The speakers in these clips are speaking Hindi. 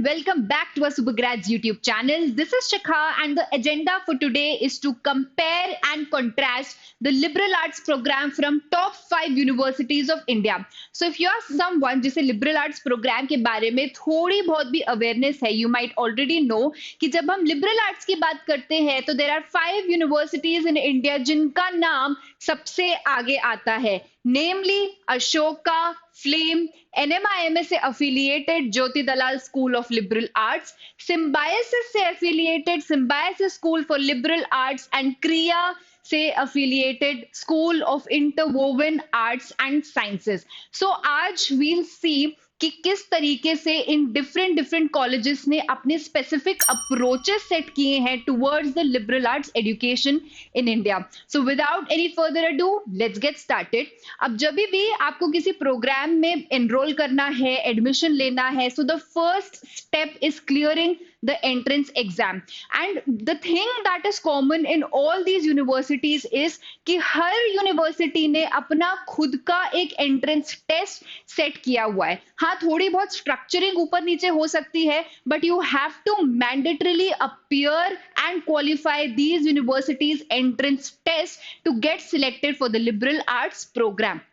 welcome back to our Supergrads YouTube channel. This is Shikha, and the agenda for today is to compare and contrast the liberal arts program from top 5 universities of India. So if you are someone जिसे liberal arts program के बारे में थोड़ी बहुत भी awareness है, you might already know कि जब हम liberal arts की बात करते हैं तो there are 5 universities in India जिनका नाम सबसे आगे आता है, namely Ashoka, Flame, NMIMS से affiliated Jyoti Dalal school of liberal arts, Symbiosis से affiliated Symbiosis school for liberal arts and Krea से affiliated school of interwoven arts and sciences. So आज वील सी कि किस तरीके से इन डिफरेंट डिफरेंट कॉलेजेस ने अपने स्पेसिफिक अप्रोचेस सेट किए हैं towards the liberal arts education in India. So without any further ado let's get started. अब जब भी आपको किसी प्रोग्राम में एनरोल करना है, एडमिशन लेना है, so the first step is clearing the entrance exam. And the thing that is common in all these universities is कि हर यूनिवर्सिटी ने अपना खुद का एक एंट्रेंस टेस्ट सेट किया हुआ है. हाँ, थोड़ी बहुत स्ट्रक्चरिंग ऊपर नीचे हो सकती है, but you have to mandatorily appear and qualify these universities entrance test to get selected for the liberal arts program.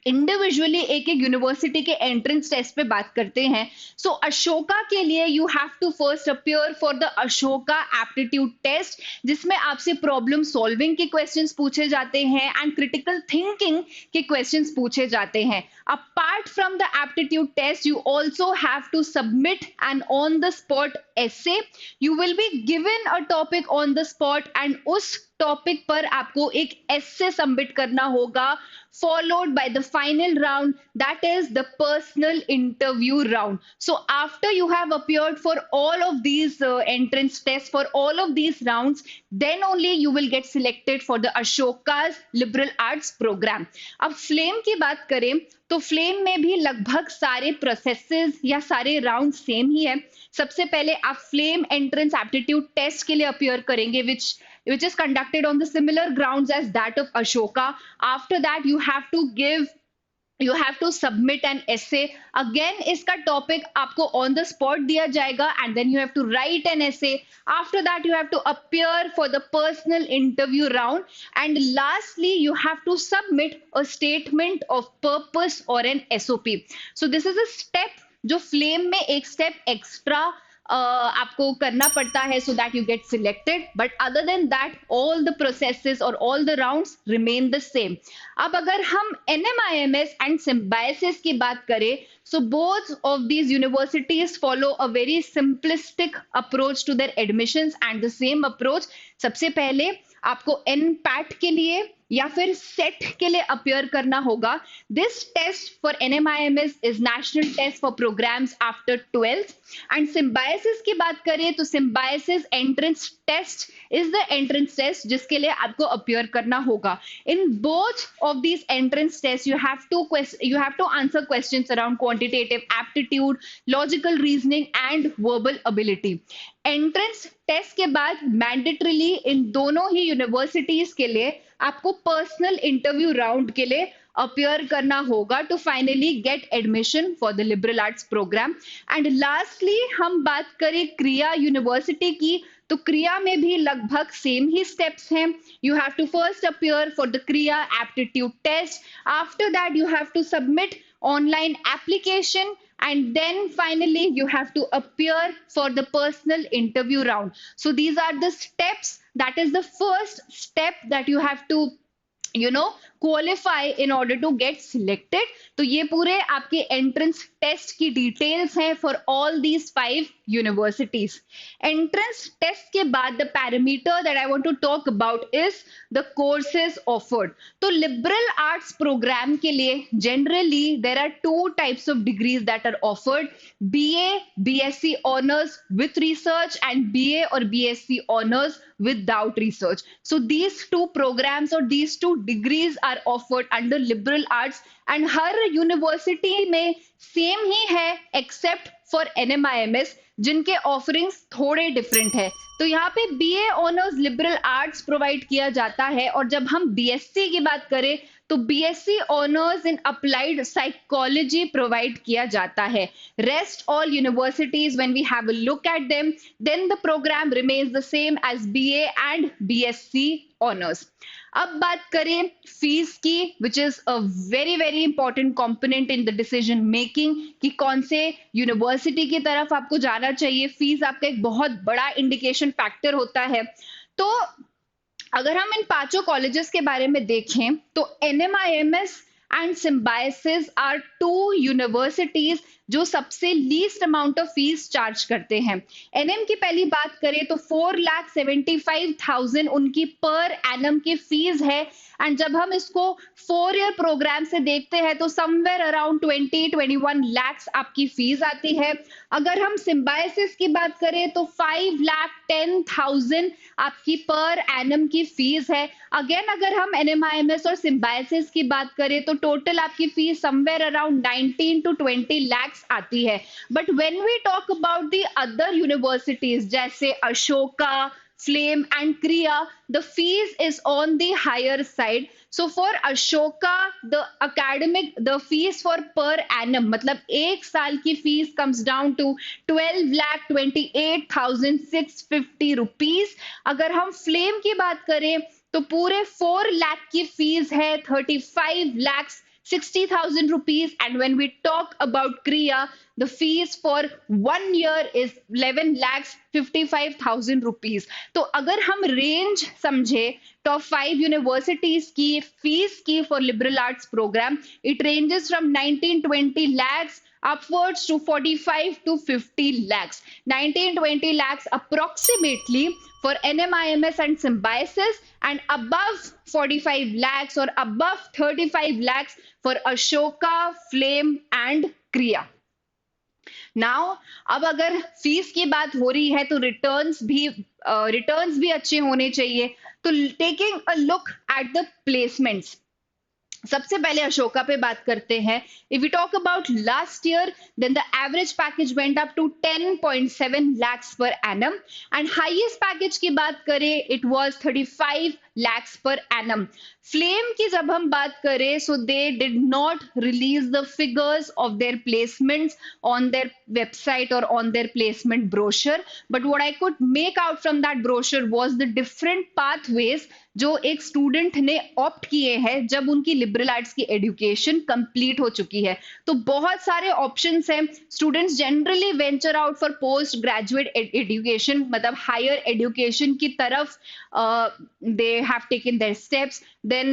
Individually एक एक यूनिवर्सिटी के एंट्रेंस टेस्ट पे बात करते हैं. सो अशोका के लिए you have to first appear for the Ashoka aptitude test, जिसमें आपसे प्रॉब्लम सॉल्विंग के क्वेश्चंस पूछे जाते हैं एंड क्रिटिकल थिंकिंग के क्वेश्चंस पूछे जाते हैं. Apart from the aptitude test you also have to submit an on the spot essay. You will be given a topic on the spot and उस टॉपिक पर आपको एक essay सबमिट करना होगा, followed by the final round, that is the personal interview round. So after you have appeared for all of these entrance tests, for all of these rounds, then only you will get selected for the Ashoka's liberal arts program. अब फ्लेम की बात करें तो फ्लेम में भी लगभग सारे प्रोसेसेस या सारे राउंड सेम ही है. सबसे पहले आप फ्लेम एंट्रेंस एप्टीट्यूड टेस्ट के लिए अपियर करेंगे, which is conducted on the similar grounds as that of Ashoka. After that you have to submit an essay. Again इसका टॉपिक आपको on the spot दिया जाएगा and then you have to write an essay. After that you have to appear for the personal interview round, and lastly you have to submit a statement of purpose or an SOP. So this is a step जो फ्लेम में एक स्टेप एक्स्ट्रा आपको करना पड़ता है so that you get selected, but other than that all the processes or all the rounds remain the same. अब अगर हम NMIMS and Symbiosis की बात करें, so both of these universities follow a very simplistic approach to their admissions, and the same approach सबसे पहले आपको NPAT के लिए या फिर सेट के लिए अपियर करना होगा. This test for NMIMS is national test for programs after 12th. And Symbiosis की बात करें तो Symbiosis entrance test is the entrance test जिसके लिए आपको अपियर करना होगा. In both of these entrance test you have to answer questions around quantitative aptitude, logical reasoning and verbal ability. Entrance test के बाद मैंडेटरीली इन दोनों ही यूनिवर्सिटीज के लिए आपको पर्सनल इंटरव्यू राउंड के लिए अपियर करना होगा to finally get admission for the liberal arts program. And lastly हम बात करें क्रिया यूनिवर्सिटी की, तो क्रिया में भी लगभग सेम ही स्टेप्स हैं. You have to first appear for the Krea aptitude test. After that you have to submit online application, and then finally you have to appear for the personal interview round. So these are the steps. That is the first step that you have to qualify in order to get selected. तो ये पूरे आपके एंट्रेंस टेस्ट की डिटेल्स हैं for all these 5 universities. Entrance test के बाद the parameter that I want to talk about is the courses offered. तो लिबरल आर्ट्स प्रोग्राम के लिए generally there are 2 types of degrees that are offered, BA, BSc honours with research and BA और BSc honours without research. So these 2 programs or these 2 degrees are offered under liberal arts, and her university में सेम ही है except फॉर NMIMS जिनके ऑफरिंग्स थोड़े डिफरेंट है। तो यहाँ पे BA honours liberal arts provide किया जाता है, और जब हम BSc की बात करें तो BSc honours in applied psychology provide किया जाता है। Rest all universities, when we have a look at them, then the program remains the same as BA and BSc honors. अब बात करें फीस की, which is a very very important component in the decision making कि कौन से यूनिवर्सिटी की तरफ आपको जाना चाहिए। फीस आपका एक बहुत बड़ा इंडिकेशन फैक्टर होता है। तो अगर हम इन पांचों कॉलेजेस के बारे में देखें तो NMIMS and Symbiosis are two universities जो सबसे least amount of fees charge करते हैं। NM की पहली बात करें तो 4,75,000 उनकी पर एनम की फीस है, एंड जब हम इसको 4 ईयर प्रोग्राम से देखते हैं तो समवेयर अराउंड 20-21 lakhs आपकी फीस आती है। अगर हम सिम्बायसिस की बात करें तो 5,10,000 आपकी पर एनम की फीस है। अगेन अगर हम NMIMS और सिम्बायसिस की बात करें तो टोटल आपकी फीस समवेयर अराउंड 19-20 lakhs आती है। But when we talk about the other universities जैसे Ashoka, Flame and Kriya, the fees is on the higher side. So for Ashoka, the fees for per annum, मतलब एक साल की fees comes down to 12,28,650 rupees. अगर हम Flame की बात करें तो पूरे 4 lakh की फीस है 35,60,000 rupees. And when we talk about Kriya, the fees for 1 year is 11,55,000 rupees. तो अगर हम रेंज समझे टॉप 5 यूनिवर्सिटीज की फीस की for liberal arts program, it ranges from 19-20 lakhs upwards to 45 to 50 lakhs. 19-20 lakhs approximately for NMIMS and Symbiosis, and above 45 lakhs or above 35 lakhs for Ashoka, Flame and Kriya. Now अब अगर फीस की बात हो रही है तो रिटर्न्स भी अच्छे होने चाहिए। तो taking a look at the placements, सबसे पहले अशोका पे बात करते हैं। If we talk about last year, then the average package went up to 10.7 lakhs per annum, and highest package की बात करें it was 35 lakhs per annum. Flame की जब हम बात करें, so they did not release the figures of their placements on their website और on their placement brochure, but what I could make out from that brochure was the different pathways जो एक स्टूडेंट ने ऑप्ट किए हैं जब उनकी लिबरल आर्ट्स की एजुकेशन कंप्लीट हो चुकी है। तो बहुत सारे ऑप्शंस हैं। Students generally venture out for post graduate education, मतलब हायर एजुकेशन की तरफ they have taken their steps. Then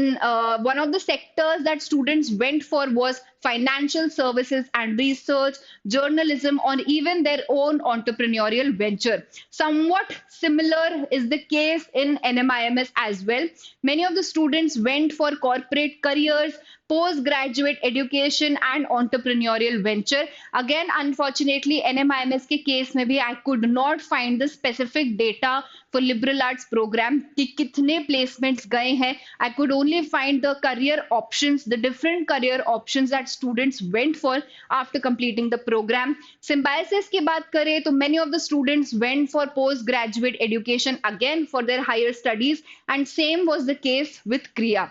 one of the sectors that students went for was financial services and research, journalism, or even their own entrepreneurial venture. Somewhat similar is the case in NMIMS as well. Many of the students went for corporate careers, postgraduate education and entrepreneurial venture. Again, unfortunately, NMIMS के केस में भी I could not find the specific data for liberal arts program कि कितने placements गए हैं. I could only find the career options, the different career options that students went for after completing the program. Symbiosis की बात करें तो many of the students went for postgraduate education again for their higher studies, and same was the case with Kriya.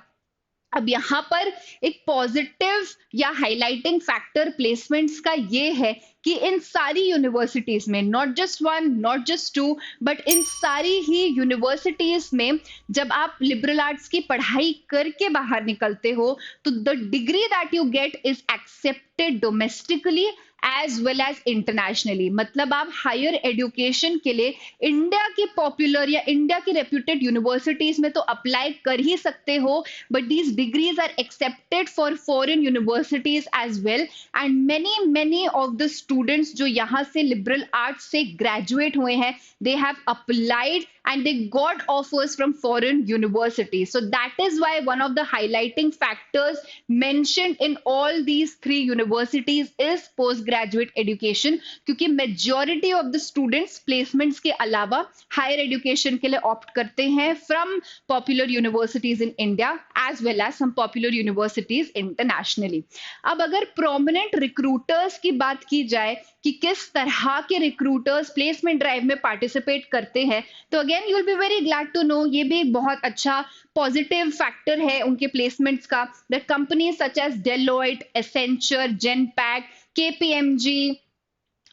अब यहाँ पर एक पॉजिटिव या हाईलाइटिंग फैक्टर प्लेसमेंट्स का ये है कि इन सारी यूनिवर्सिटीज में, not just one, not just two, but इन सारी ही यूनिवर्सिटीज में जब आप लिबरल आर्ट्स की पढ़ाई करके बाहर निकलते हो तो the degree that you get is accepted domestically as well as internationally. मतलब आप हायर एजुकेशन के लिए इंडिया की पॉपुलर या इंडिया की रेप्यूटेड यूनिवर्सिटीज में तो अप्लाई कर ही सकते हो, but these degrees are accepted for foreign universities as well, and many of the students जो यहाँ से लिबरल आर्ट्स से ग्रेजुएट हुए हैं, they have applied and they got offers from foreign universities. So that is why one of the highlighting factors mentioned in all these three universities is postgraduate education, क्योंकि majority of the students placements के अलावा higher education के लिए opt करते हैं from popular universities in India as well as some popular universities internationally. अब अगर prominent recruiters की बात की जाए कि किस तरह के रिक्रूटर्स प्लेसमेंट ड्राइव में पार्टिसिपेट करते हैं, तो again you will be very glad to know, ये भी एक बहुत अच्छा पॉजिटिव फैक्टर है उनके प्लेसमेंट्स का, that companies such as Deloitte, Accenture, Genpact, KPMG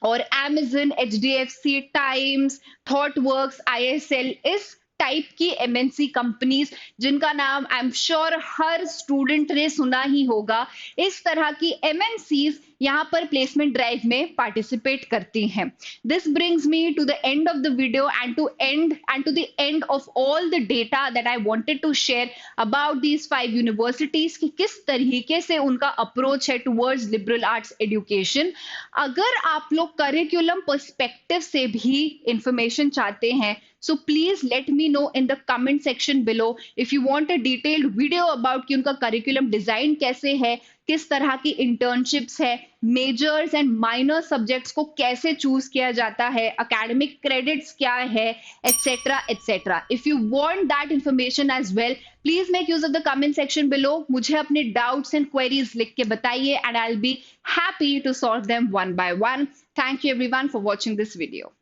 और Amazon, HDFC, Times, ThoughtWorks, ISL, इस टाइप की एमएनसी कंपनीज जिनका नाम आई एम श्योर हर स्टूडेंट ने सुना ही होगा, इस तरह की एमएनसीज यहाँ पर प्लेसमेंट ड्राइव में पार्टिसिपेट करती हैं. This brings me to the end of the video and to the end of all the data that I wanted to share about these 5 universities कि किस तरीके से उनका अप्रोच है टुवर्ड्स लिबरल आर्ट्स एजुकेशन. अगर आप लोग करिकुलम पर्सपेक्टिव से भी इंफॉर्मेशन चाहते हैं, so please let me know in the comment section below if you want a detailed video about कि उनका curriculum design कैसे है, किस तरह की internships है, majors and minor subjects को कैसे choose किया जाता है, academic credits क्या है, etc etc. If you want that information as well, please make use of the comment section below. मुझे अपने doubts and queries लिख के बताइए and I'll be happy to solve them one by one. Thank you everyone for watching this video.